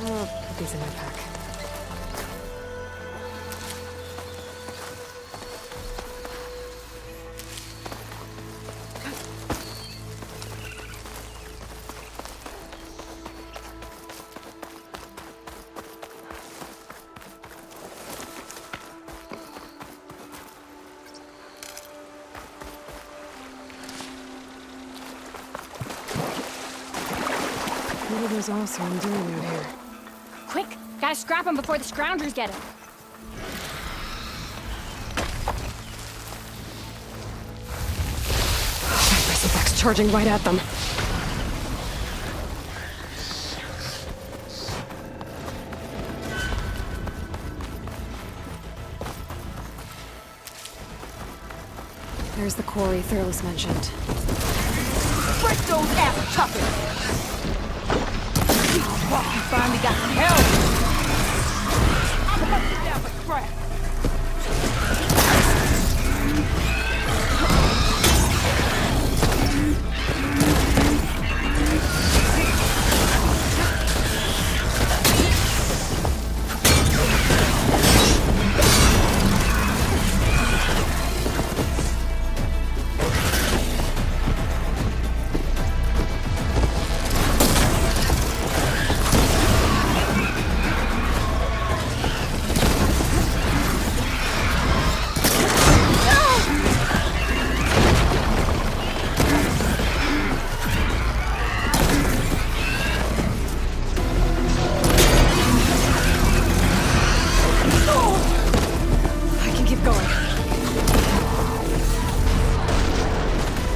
I'll put these in my pack. What are those awesome doing out here? Quick! Gotta scrap him before the scroungers get him. Shit, charging right at them. There's the quarry Thurles mentioned. Break those ass chuckers! You finally got some help! I'm gonna sit down for scrap!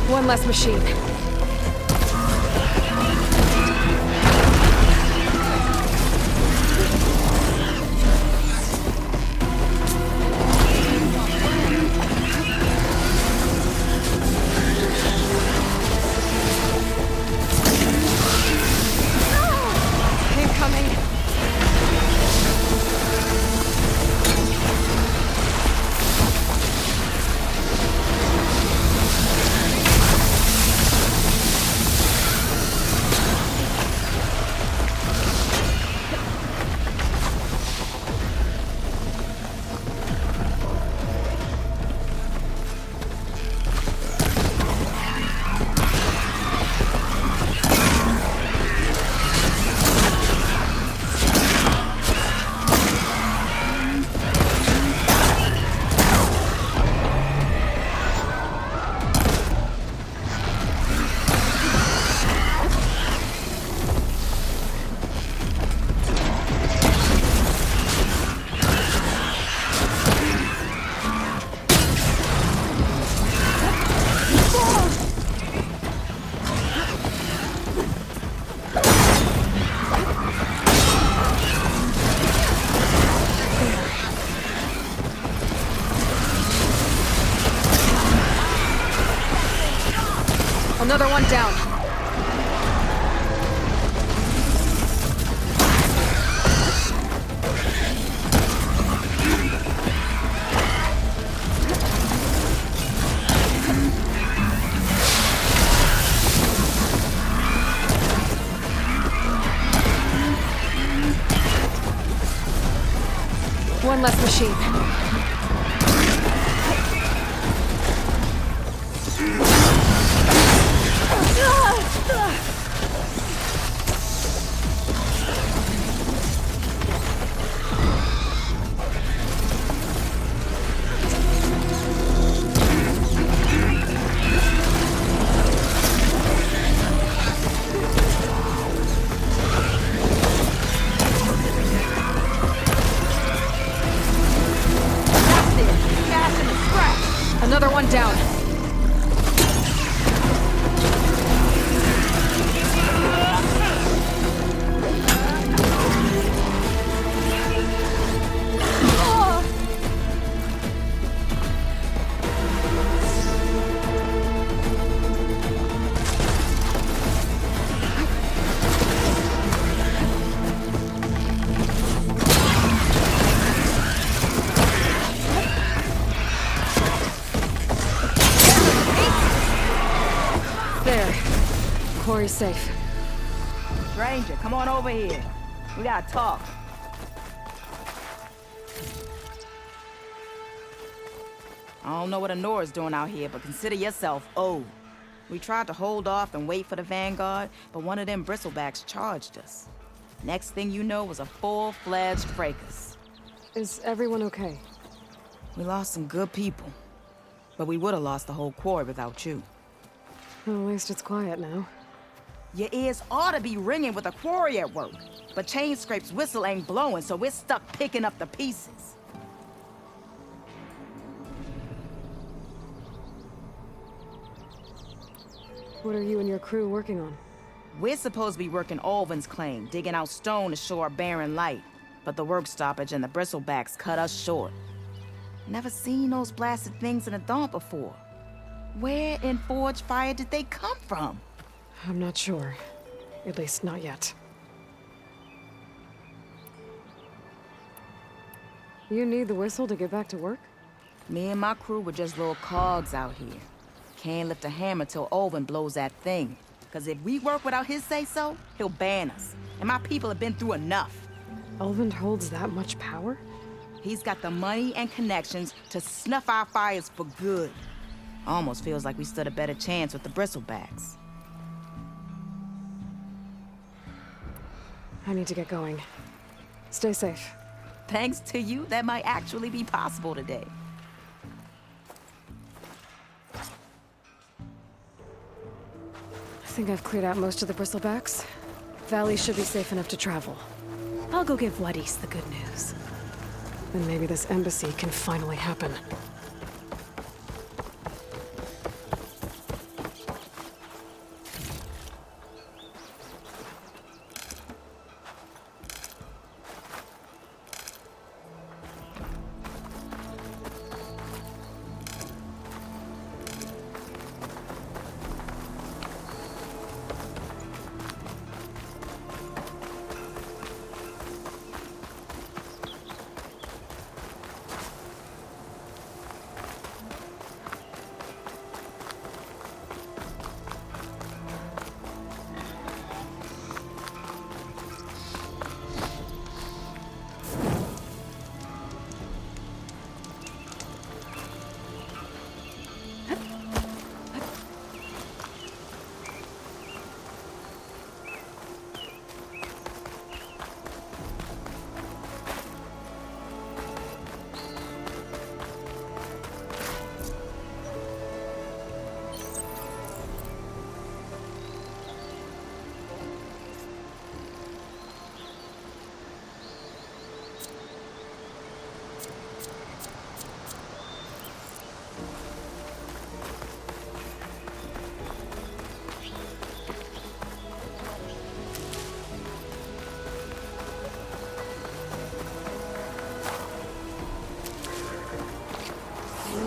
One less machine. Incoming. Another one down. One less machine. Another one down. There. Quarry's safe. Stranger, come on over here. We gotta talk. I don't know what Honora's doing out here, but consider yourself owed. We tried to hold off and wait for the Vanguard, but one of them bristlebacks charged us. Next thing you know was a full-fledged fracas. Is everyone okay? We lost some good people, but we would have lost the whole quarry without you. Well, at least it's quiet now. Your ears ought to be ringing with a quarry at work, but Chain Scrape's whistle ain't blowing, so we're stuck picking up the pieces. What are you and your crew working on? We're supposed to be working Alvin's claim, digging out stone to shore barren light. But the work stoppage and the bristlebacks cut us short. Never seen those blasted things in a dawn before. Where in Forge Fire did they come from? I'm not sure. At least not yet. You need the whistle to get back to work? Me and my crew were just little cogs out here. Can't lift a hammer till Alvin blows that thing. Cause if we work without his say-so, he'll ban us. And my people have been through enough. Alvin holds that much power? He's got the money and connections to snuff our fires for good. Almost feels like we stood a better chance with the bristlebacks. I need to get going. Stay safe. Thanks to you, that might actually be possible today. I think I've cleared out most of the bristlebacks. Valley should be safe enough to travel. I'll go give Wadis the good news. Then maybe this embassy can finally happen.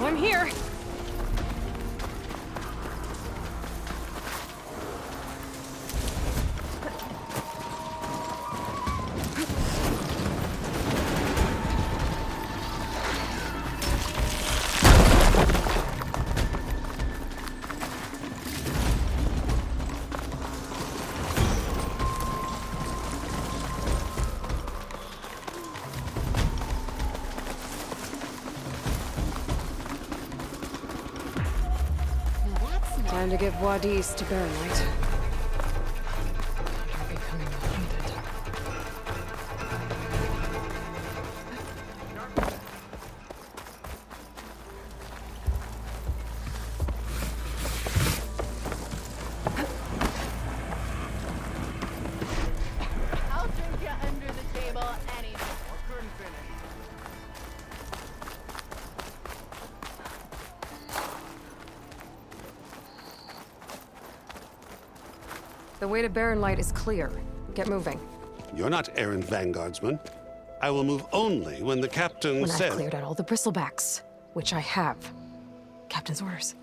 I'm here. Time to give Wadis to Baronite. They're becoming hunted. I'll drink you under the table anytime. Couldn't finish. The way to Barren Light is clear. Get moving. You're not errant vanguardsman. I will move only when the captain When says... I've cleared out all the bristlebacks, which I have. Captain's orders.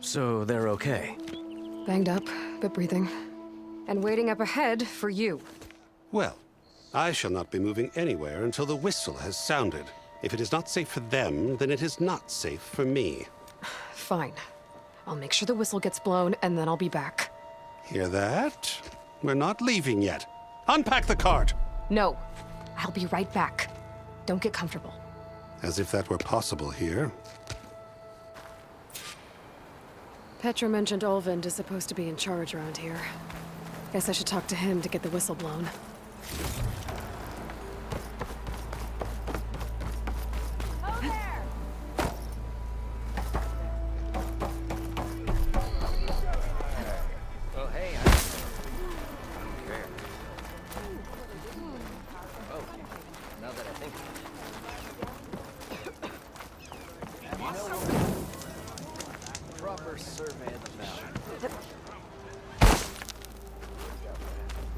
So they're okay? Banged up, but breathing. And waiting up ahead for you. Well, I shall not be moving anywhere until the whistle has sounded. If it is not safe for them, then it is not safe for me. Fine. I'll make sure the whistle gets blown, and then I'll be back. Hear that? We're not leaving yet. Unpack the cart! No. I'll be right back. Don't get comfortable. As if that were possible here. Petra mentioned Olvind is supposed to be in charge around here. Guess I should talk to him to get the whistle blown.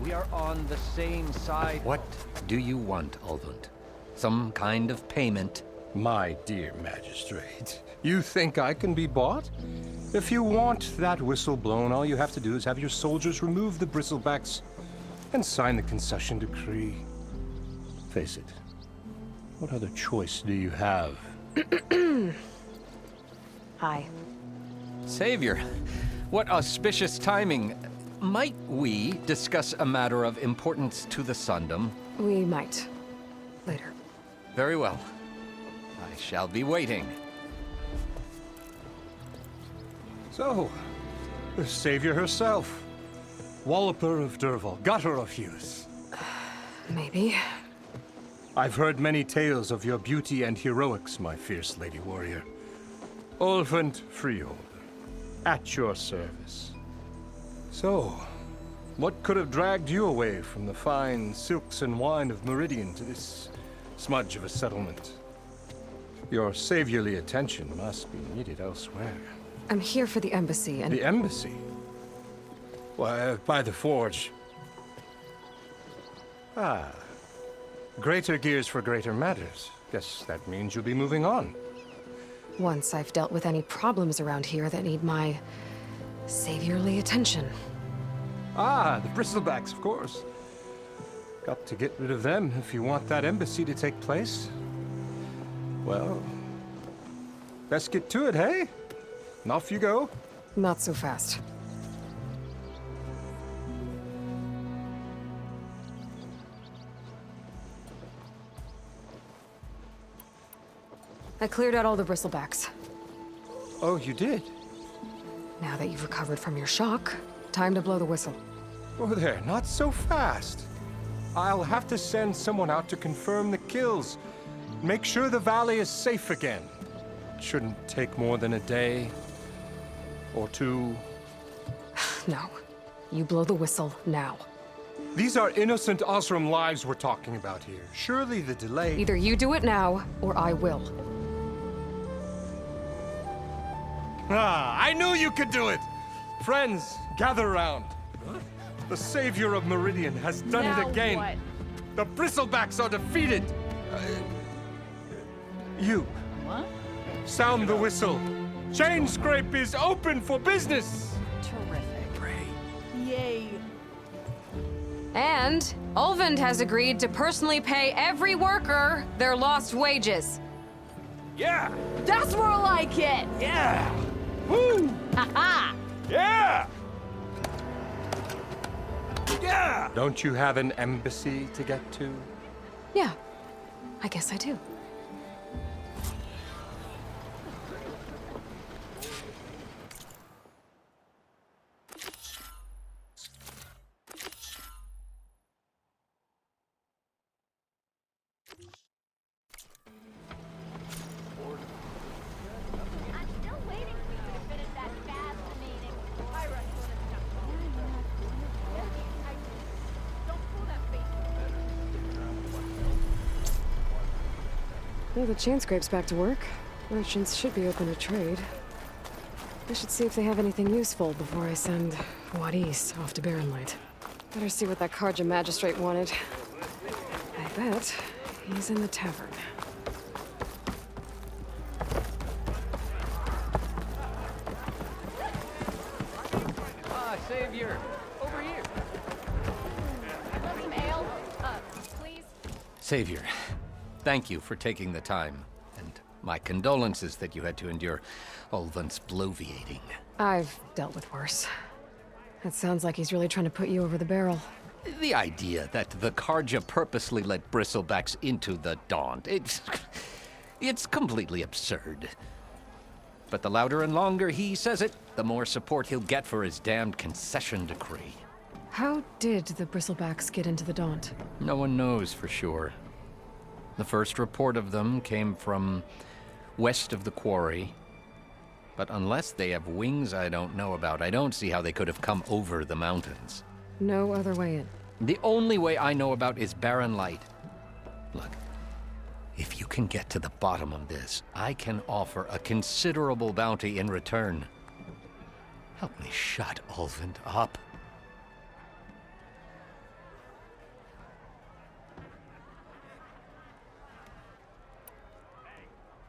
We are on the same side. What do you want, Olvind? Some kind of payment? My dear magistrate, you think I can be bought? If you want that whistle blown, all you have to do is have your soldiers remove the bristlebacks and sign the concession decree. Face it, what other choice do you have? Hi. Savior, what auspicious timing. Might we discuss a matter of importance to the Sundom? We might. Later. Very well. I shall be waiting. So, the savior herself. Walloper of Derval, gutter of youth. Maybe. I've heard many tales of your beauty and heroics, my fierce lady warrior. Olvind Freehold, at your service. So, what could have dragged you away from the fine silks and wine of Meridian to this smudge of a settlement? Your saviorly attention must be needed elsewhere. I'm here for the embassy and... The embassy? Why, by the forge. Ah. Greater gears for greater matters. Guess that means you'll be moving on. Once I've dealt with any problems around here that need my... saviorly attention. Ah, the bristlebacks, of course. Got to get rid of them if you want that embassy to take place. Well, let's get to it, hey? And off you go. Not so fast. I cleared out all the bristlebacks. Oh, you did? Now that you've recovered from your shock, time to blow the whistle. Oh there, not so fast. I'll have to send someone out to confirm the kills. Make sure the valley is safe again. It shouldn't take more than a day. Or two. No. You blow the whistle now. These are innocent Osram lives we're talking about here. Surely the delay... Either you do it now, or I will. Ah, I knew you could do it! Friends, gather around. The savior of Meridian has done Now it again. what? The bristlebacks are defeated. You. What? Sound the whistle. Chain Scrape is open for business. Terrific. Yay. And Olvind has agreed to personally pay every worker their lost wages. Yeah. That's more like it! Yeah. Woo. Ha-ha! Yeah. Yeah. Don't you have an embassy to get to? Yeah, I guess I do. I'm still waiting for you to finish that fascinating pirate stuff. Don't pull that face. Well, the chain scrape's back to work. Merchants should be open to trade. I should see if they have anything useful before I send Wadis off to Barrenlight. Better see what that Karja magistrate wanted. I bet he's in the tavern. Ah, Savior! Over here! Want some ale? Please? Savior, thank you for taking the time. And my condolences that you had to endure Olvind's bloviating. I've dealt with worse. It sounds like he's really trying to put you over the barrel. The idea that the Karja purposely let bristlebacks into the Daunt, it's completely absurd. But the louder and longer he says it, the more support he'll get for his damned concession decree. How did the bristlebacks get into the Daunt? No one knows for sure. The first report of them came from west of the quarry. But unless they have wings I don't know about, I don't see how they could have come over the mountains. No other way in. The only way I know about is barren light. Look, if you can get to the bottom of this, I can offer a considerable bounty in return. Help me shut Ulvund up.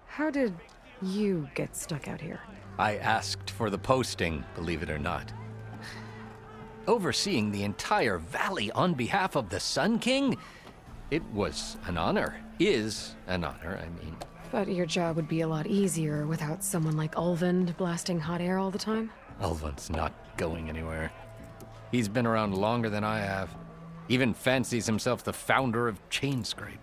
How did you get stuck out here? I asked for the posting, believe it or not. Overseeing the entire valley on behalf of the Sun King? It was an honor. Is an honor, I mean. But your job would be a lot easier without someone like Ulvund blasting hot air all the time? Ulvund's not going anywhere. He's been around longer than I have. Even fancies himself the founder of Chainscrape.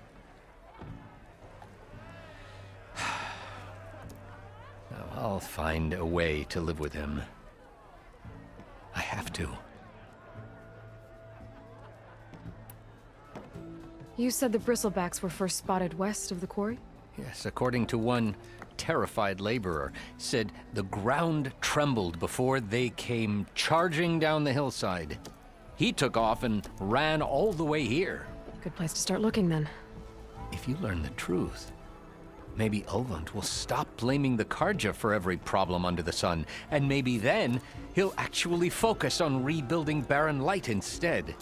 I'll find a way to live with him. I have to. You said the bristlebacks were first spotted west of the quarry? Yes, according to one terrified laborer, said the ground trembled before they came charging down the hillside. He took off and ran all the way here. Good place to start looking, then. If you learn the truth, maybe Ulvund will stop blaming the Karja for every problem under the sun, and maybe then he'll actually focus on rebuilding Barren Light instead.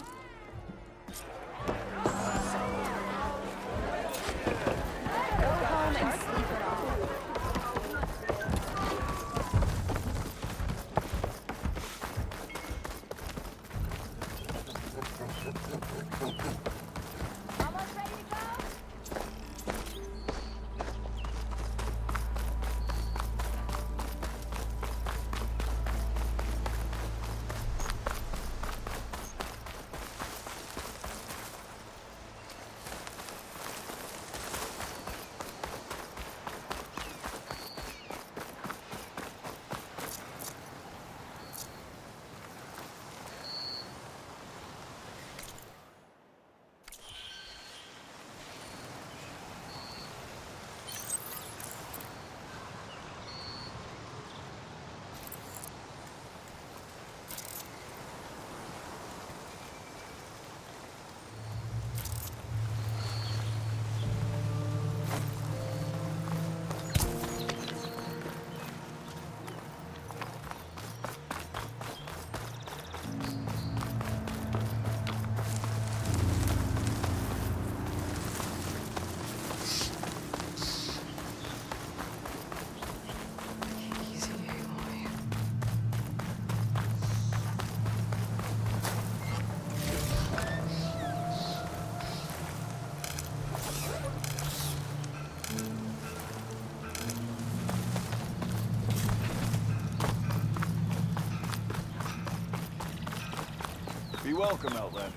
Be welcome, Outlander.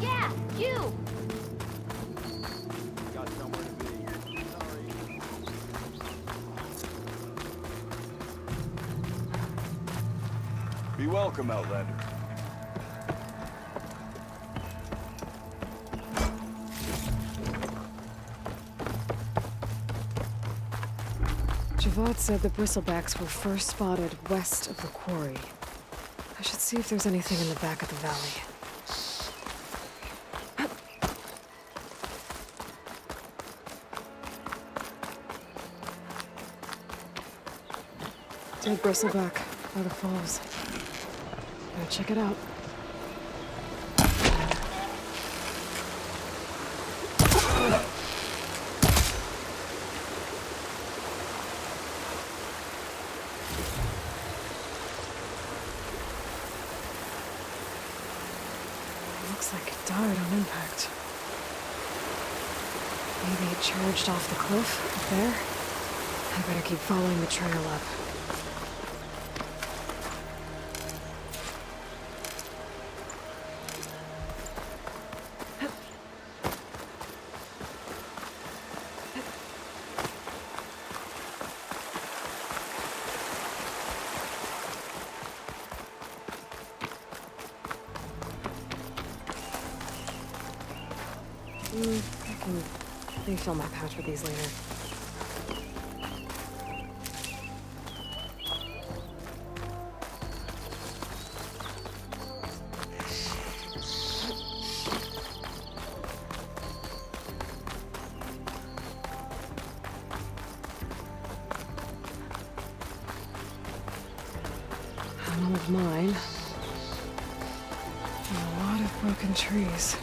Yeah, you! Got somewhere to be. Sorry. Be welcome, Outlander. Javad said the bristlebacks were first spotted west of the quarry. I should see if there's anything in the back of the valley. Dead bristleback by the falls. Gotta check it out. Looks like it died on impact. Maybe it charged off the cliff up there? I better keep following the trail up. I can refill my pouch with these later. An old mine. And a lot of broken trees.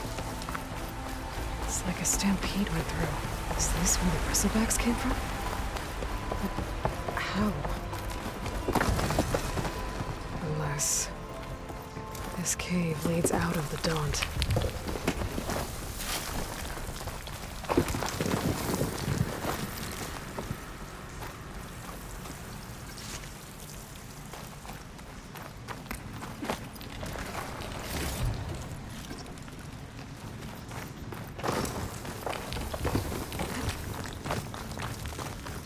It's like a stampede went through. Is this where the bristlebacks came from? But how? Unless this cave leads out of the Daunt.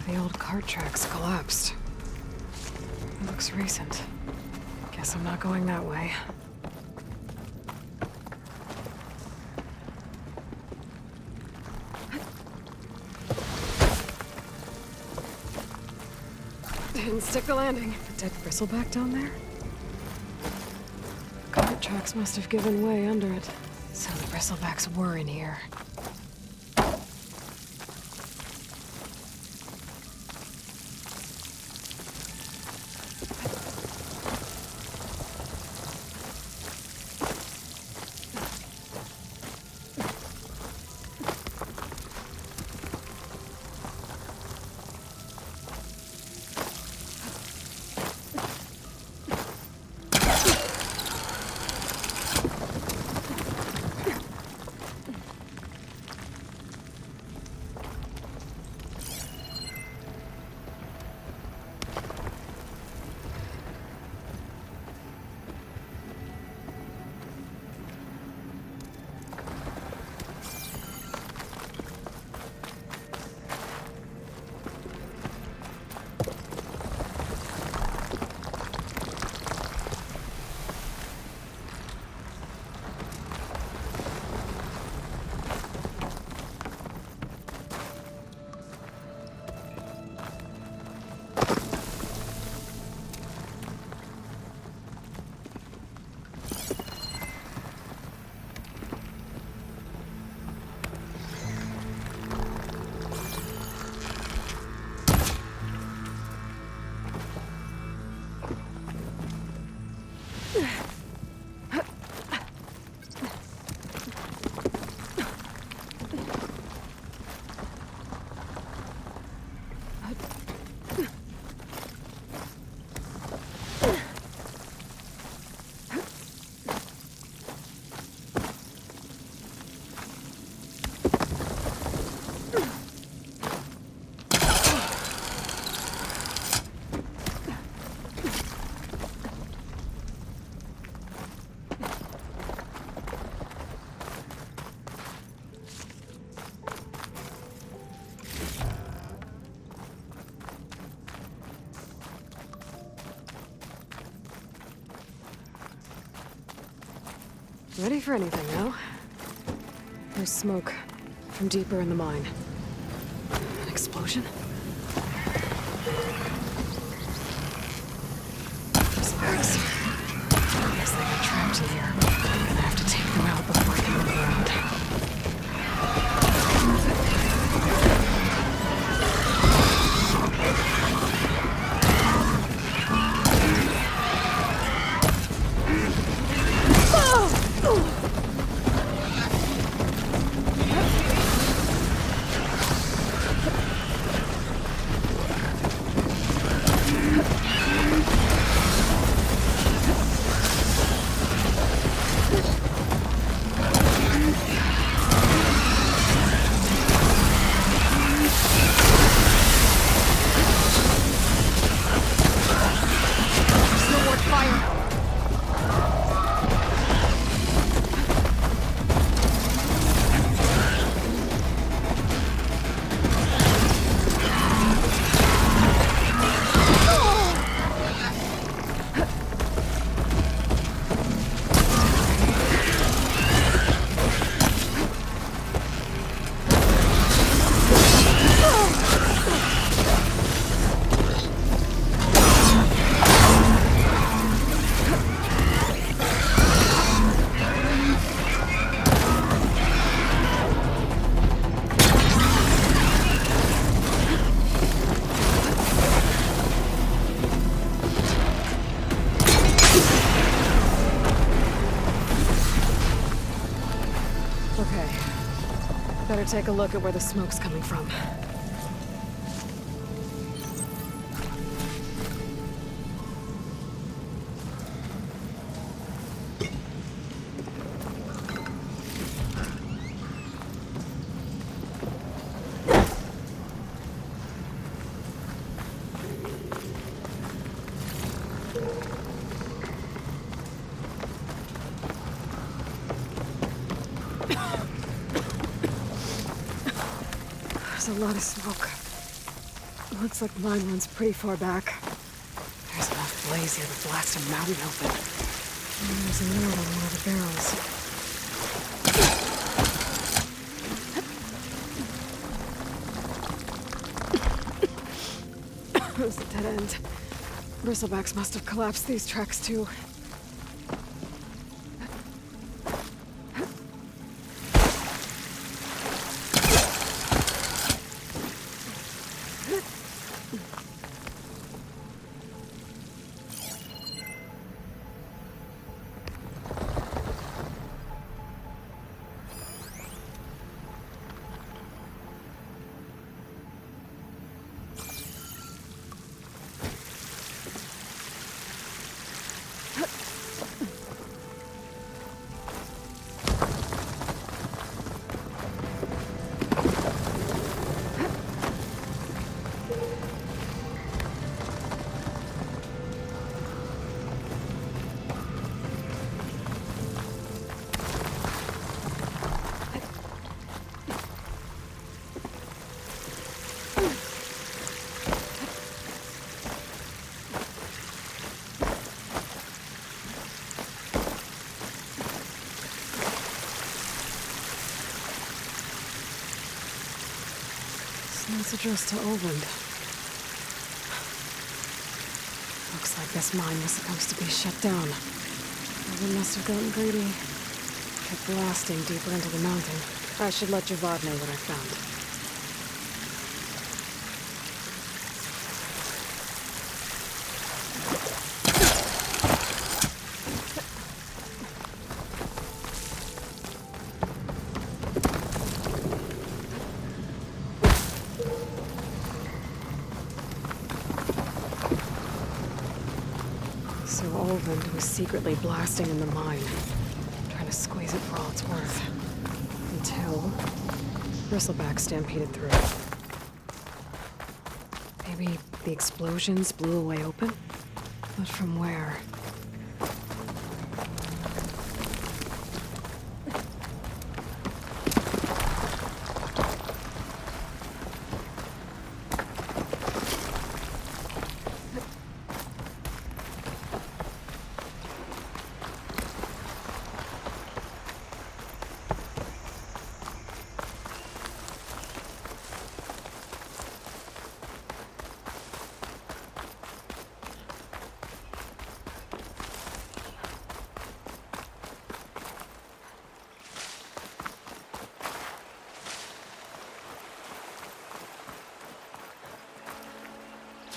The old cart tracks collapsed. It looks recent. Guess I'm not going that way. Didn't stick the landing. A dead bristleback down there? Cart tracks must have given way under it. So the bristlebacks were in here. Ready for anything now? There's smoke from deeper in the mine. An explosion? Bristlebags. I guess they got trapped in here. I'm gonna have to take them out before I can move around. Better take a look at where the smoke's coming from. There's a lot of smoke. Looks like the mine runs pretty far back. There's enough blaze here to blast a mountain open. And there's a note on one of the barrels. It was a dead end. Bristlebacks must have collapsed these tracks too. That's addressed to Olvend. Looks like this mine was supposed to be shut down. Olvend must have gotten greedy. Kept blasting deeper into the mountain. I should let Javad know what I found. So Olvend was secretly blasting in the mine, trying to squeeze it for all it's worth. Until Bristleback stampeded through. Maybe the explosions blew a way open? But from where?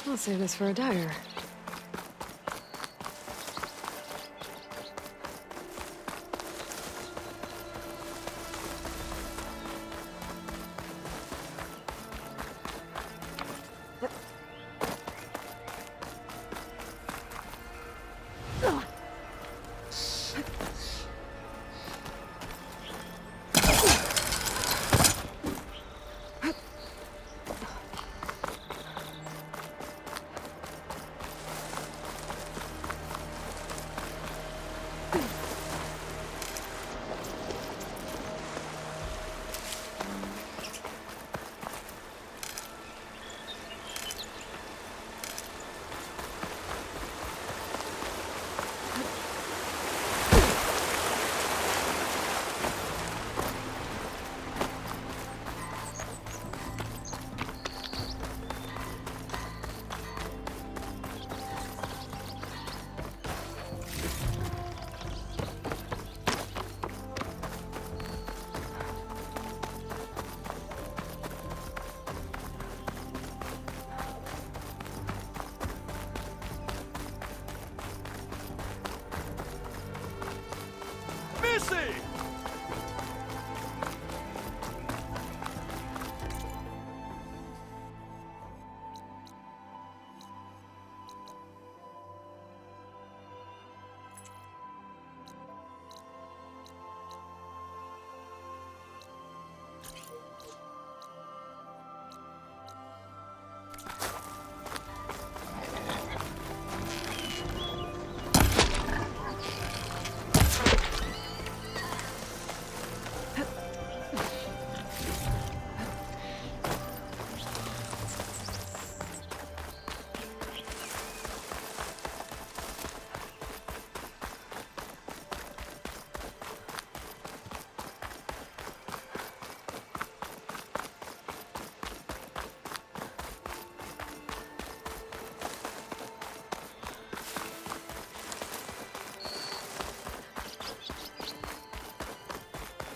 I'll save this for a dagger.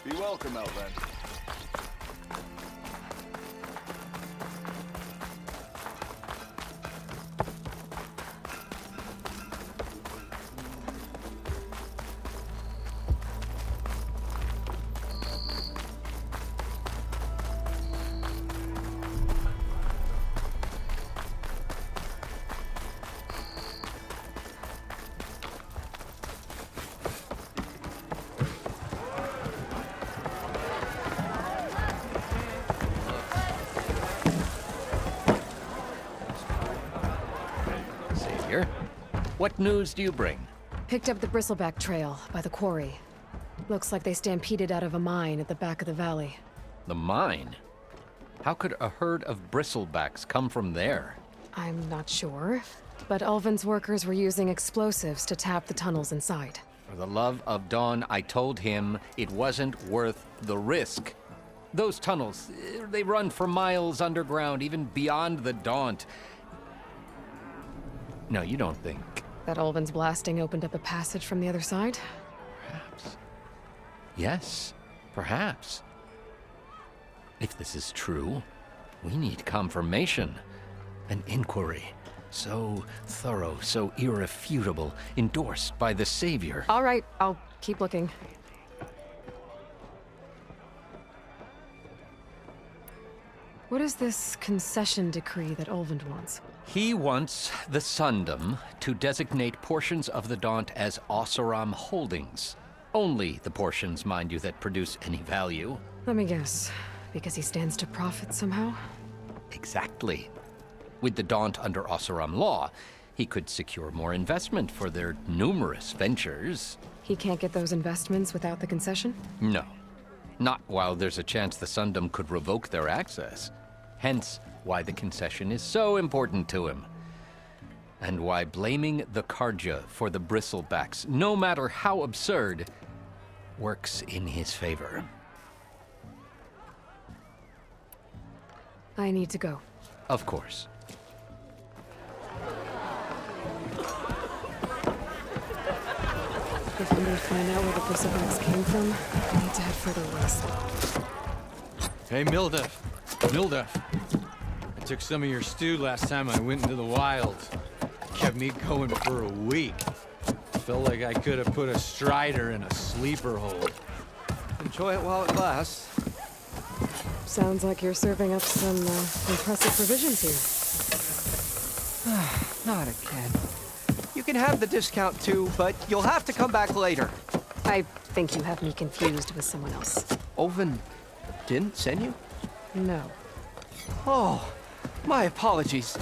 Be welcome, Outlander. Savior, what news do you bring? Picked up the bristleback trail by the quarry. Looks like they stampeded out of a mine at the back of the valley. The mine? How could a herd of bristlebacks come from there? I'm not sure, but Ulvin's workers were using explosives to tap the tunnels inside. For the love of Dawn, I told him it wasn't worth the risk. Those tunnels, they run for miles underground, even beyond the Daunt. No, you don't think. That Ulvin's blasting opened up a passage from the other side? Perhaps. Yes, perhaps. If this is true, we need confirmation. An inquiry. So thorough, so irrefutable, endorsed by the Savior. All right, I'll keep looking. What is this concession decree that Ulvin wants? He wants the Sundom to designate portions of the Daunt as Oseram holdings. Only the portions, mind you, that produce any value. Let me guess. Because he stands to profit somehow? Exactly. With the Daunt under Oseram law, he could secure more investment for their numerous ventures. He can't get those investments without the concession? No. Not while there's a chance the Sundom could revoke their access. Hence, why the concession is so important to him. And why blaming the Karja for the bristlebacks, no matter how absurd, works in his favor. I need to go. Of course. If I'm gonna find out where the bristlebacks came from, I need to head further west. Hey, Mildef. Mildef. I took some of your stew last time I went into the wild. Kept me going for a week. Felt like I could have put a strider in a sleeper hole. Enjoy it while it lasts. Sounds like you're serving up some impressive provisions here. Not again. You can have the discount too, but you'll have to come back later. I think you have me confused with someone else. Ulvin didn't send you? No. Oh, my apologies.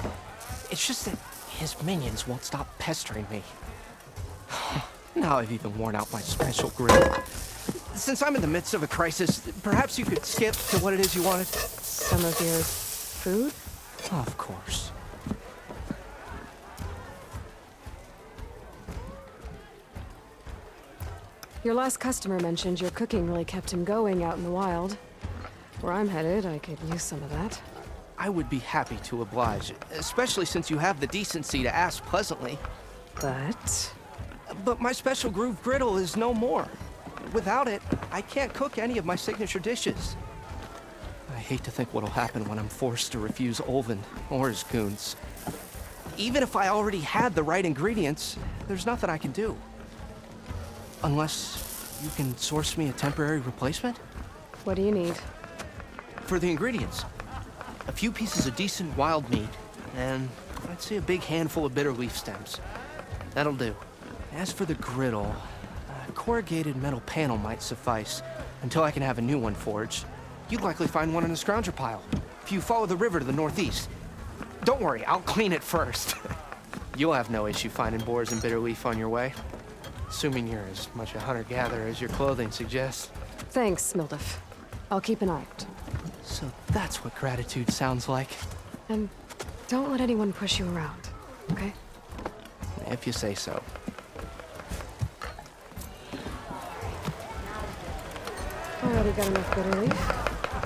It's just that his minions won't stop pestering me. Now I've even worn out my special grill. Since I'm in the midst of a crisis, perhaps you could skip to what it is you wanted? Some of your food? Of course. Your last customer mentioned your cooking really kept him going out in the wild. Where I'm headed, I could use some of that. I would be happy to oblige, especially since you have the decency to ask pleasantly. But my special groove griddle is no more. Without it, I can't cook any of my signature dishes. I hate to think what'll happen when I'm forced to refuse Ulvin or his goons. Even if I already had the right ingredients, there's nothing I can do. Unless you can source me a temporary replacement? What do you need? For the ingredients, a few pieces of decent wild meat, and I'd say a big handful of bitter leaf stems. That'll do. As for the griddle, a corrugated metal panel might suffice until I can have a new one forged. You'd likely find one in a scrounger pile, if you follow the river to the northeast. Don't worry, I'll clean it first. You'll have no issue finding boars and bitter leaf on your way. Assuming you're as much a hunter-gatherer as your clothing suggests. Thanks, Mildef. I'll keep an eye out. So that's what gratitude sounds like. And don't let anyone push you around, okay? If you say so. Already got enough bitter leaf.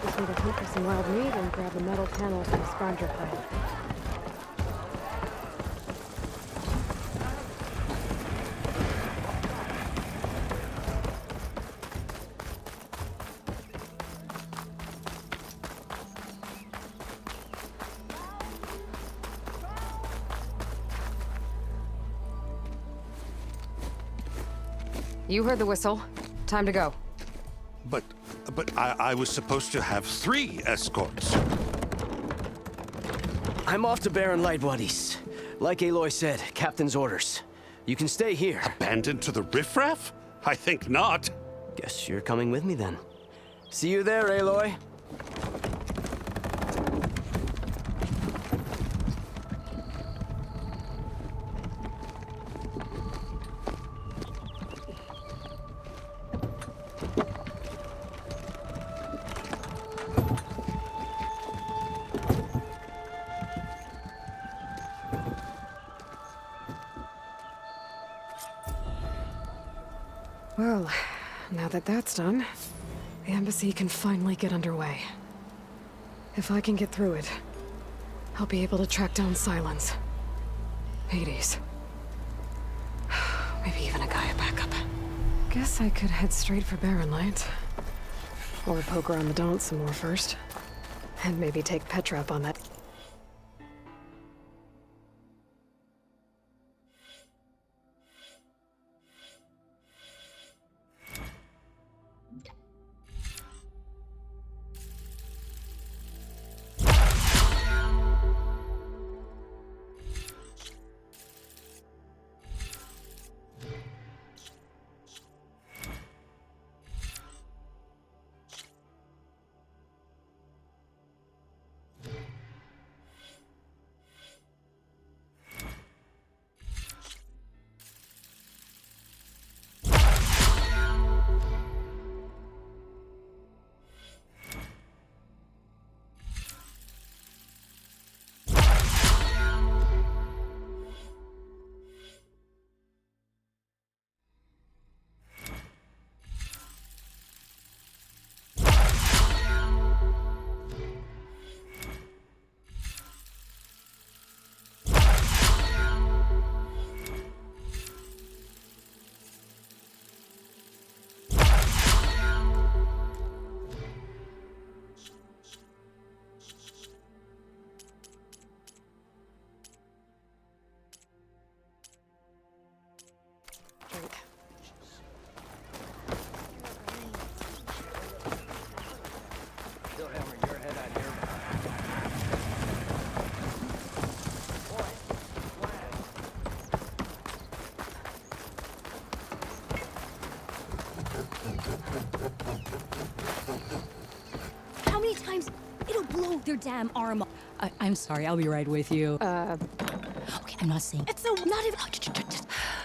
Just need to hunt for some wild meat and grab the metal panel from the scrounger pile. You heard the whistle. Time to go. But I was supposed to have 3 escorts. I'm off to Barren Light, Wadis. Like Aloy said, Captain's orders. You can stay here. Abandoned to the riffraff? I think not. Guess you're coming with me then. See you there, Aloy. Well, now that that's done, the embassy can finally get underway. If I can get through it, I'll be able to track down Silence. Hades. Maybe even a Gaia backup. Guess I could head straight for Barren Light. Or poke around the Daunt some more first. And maybe take Petra up on that. How many times it'll blow their damn arm? I'm sorry, I'll be right with you. Okay, I'm not saying. It's so not even.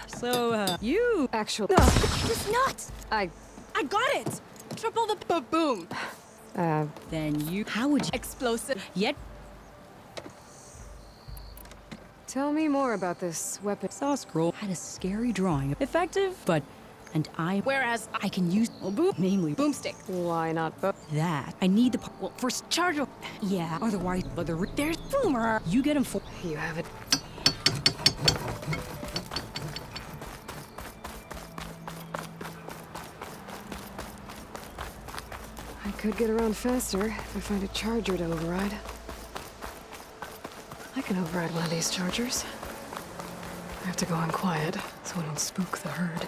So, you Actually, just nuts. I got it. Triple the boom. Then you. How would you explosive? Yet. tell me more about this weapon. Saw scroll had a scary drawing. Effective, but. And whereas I can use boom, namely boomstick. Why not both? That I need the well first charge. Yeah, otherwise, but there's boomer. You get him for. You have it. I could get around faster if I find a charger to override. I can override one of these chargers. I have to go in quiet so I don't spook the herd.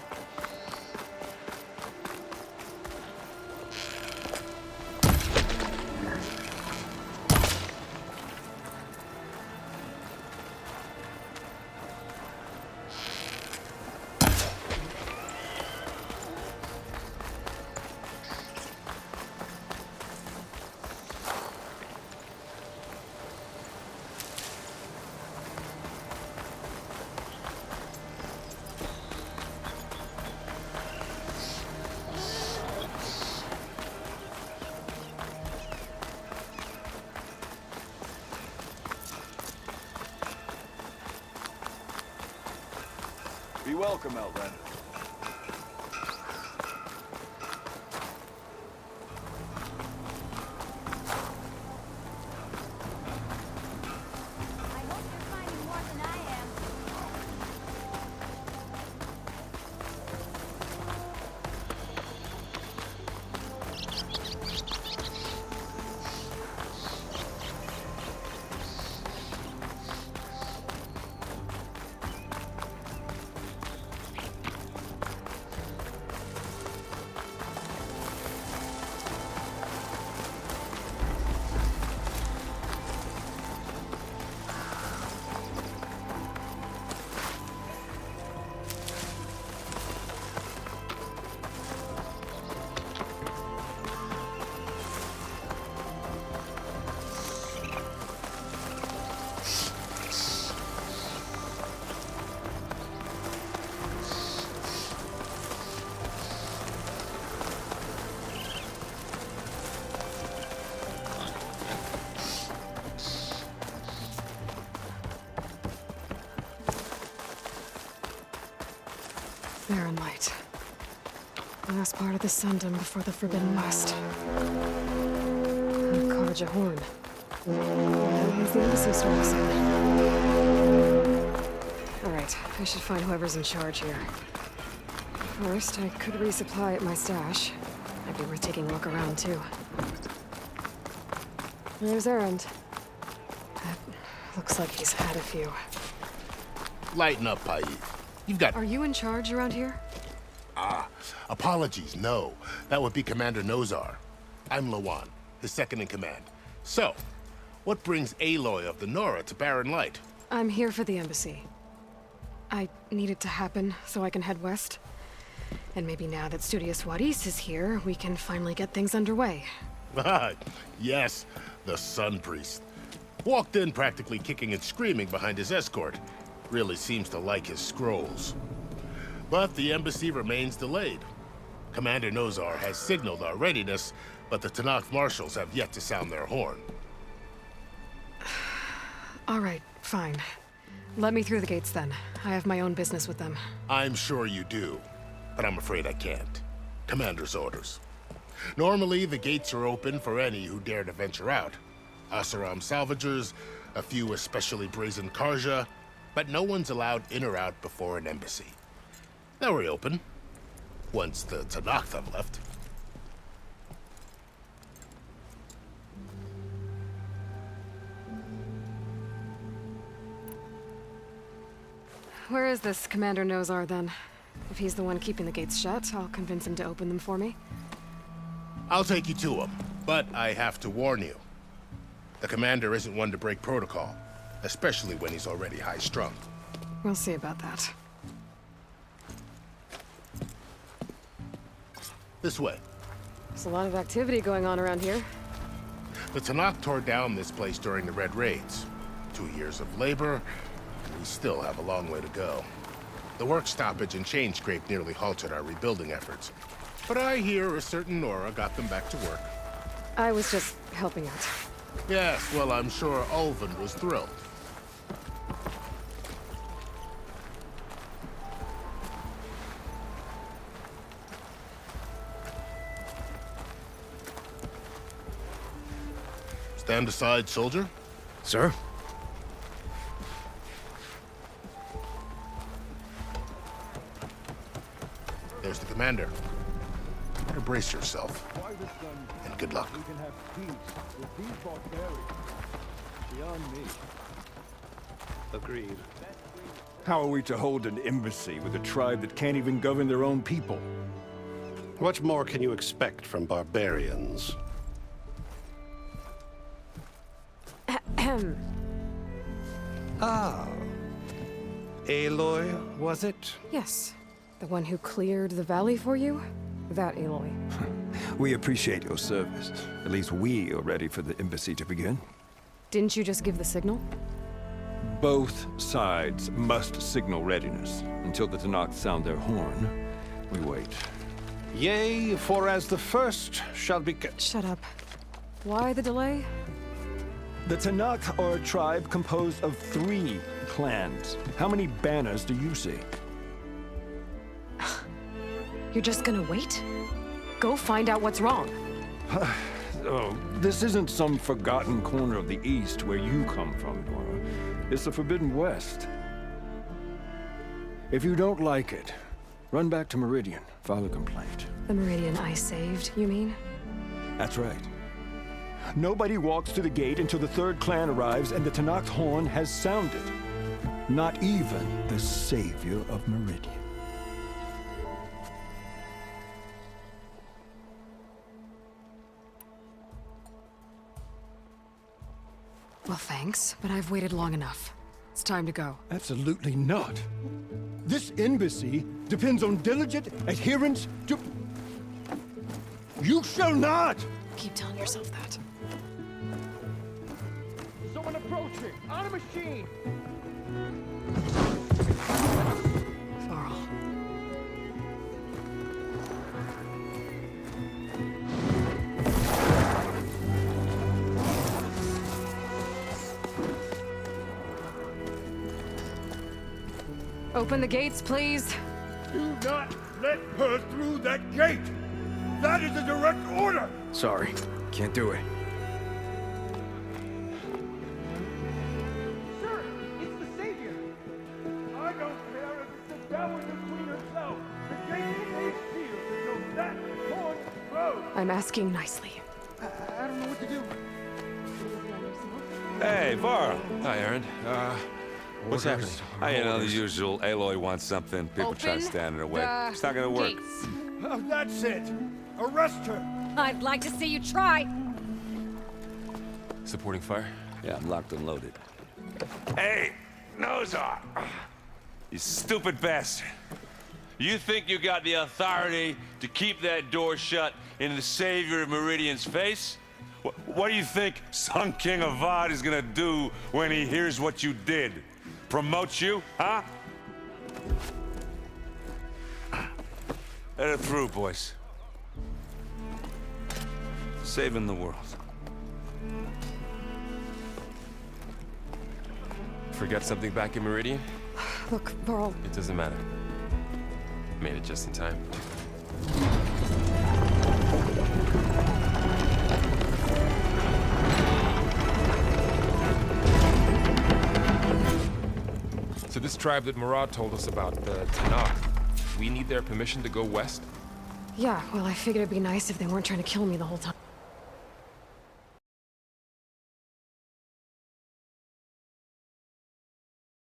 Be welcome, Outlander. I hope you're finding more than I am. Barren light. Last part of the Sundom before the Forbidden West. The Karja horn. That is the embassy store sound. Alright, I should find whoever's in charge here. First, I could resupply at my stash. Might be worth taking a look around, too. There's Errand. That looks like he's had a few. Lighten up, Paiz. You've got... Are you in charge around here? Apologies, no. That would be Commander Nozar. I'm Lawan, his second-in-command. So, what brings Aloy of the Nora to Barren Light? I'm here for the embassy. I need it to happen so I can head west. And maybe now that Studious Wadis is here, we can finally get things underway. Yes, the Sun Priest. Walked in practically kicking and screaming behind his escort. Really seems to like his scrolls. But the embassy remains delayed. Commander Nozar has signaled our readiness, but the Tanakh marshals have yet to sound their horn. All right, fine. Let me through the gates then. I have my own business with them. I'm sure you do, but I'm afraid I can't. Commander's orders. Normally, the gates are open for any who dare to venture out. Asaram salvagers, a few especially brazen Karja, but no one's allowed in or out before an embassy. They'll reopen, once the Tanakh have left. Where is this Commander Nozar, then? If he's the one keeping the gates shut, I'll convince him to open them for me. I'll take you to him, but I have to warn you. The commander isn't one to break protocol, especially when he's already high-strung. We'll see about that. This way. There's a lot of activity going on around here. The Tanakh tore down this place during the Red Raids. 2 years of labor, we still have a long way to go. The work stoppage and chain scrape nearly halted our rebuilding efforts. But I hear a certain Nora got them back to work. I was just helping out. Yes, well, I'm sure Ulvin was thrilled. Stand aside, soldier. Sir? There's the commander. Better brace yourself. And good luck. We can have peace with these barbarians. Beyond me. Agreed. How are we to hold an embassy with a tribe that can't even govern their own people? What more can you expect from barbarians? Ah. Aloy, was it? Yes. The one who cleared the valley for you? That Aloy. We appreciate your service. At least we are ready for the embassy to begin. Didn't you just give the signal? Both sides must signal readiness. Until the Tanakh sound their horn, we wait. Yea, for as the first shall be... Shut up. Why the delay? The Tanakh are a tribe composed of 3 clans. How many banners do you see? You're just gonna wait? Go find out what's wrong. Oh, this isn't some forgotten corner of the East where you come from, Nora. It's the Forbidden West. If you don't like it, run back to Meridian, file a complaint. The Meridian I saved, you mean? That's right. Nobody walks to the gate until the 3rd clan arrives and the Tanakh's horn has sounded. Not even the savior of Meridian. Well, thanks, but I've waited long enough. It's time to go. Absolutely not. This embassy depends on diligent adherence to... You shall not! Keep telling yourself that. Someone approaching! On a machine! Varl. Open the gates, please. Do not let her through that gate! That is a direct order! Sorry, can't do it. Sir, it's the Savior! I don't care if it's the Dowager Queen herself! The gate is sealed until that horn blows! I'm asking nicely. I don't know what to do. Hey, Varl. Hi, Aaron. What's happening? You know, the usual. Aloy wants something. People try to stand in her way. It's not gonna work. That's it! Arrest her! I'd like to see you try. Supporting fire? Yeah, I'm locked and loaded. Hey, Nozar! You stupid bastard. You think you got the authority to keep that door shut in the Savior of Meridian's face? What do you think Sun King Avad is gonna do when he hears what you did? Promote you, huh? Let it through, boys. Saving the world. Forget something back in Meridian? Look, Varl. It doesn't matter. Made it just in time. So this tribe that Murad told us about, the Tanakh, we need their permission to go west? Yeah, well, I figured it'd be nice if they weren't trying to kill me the whole time.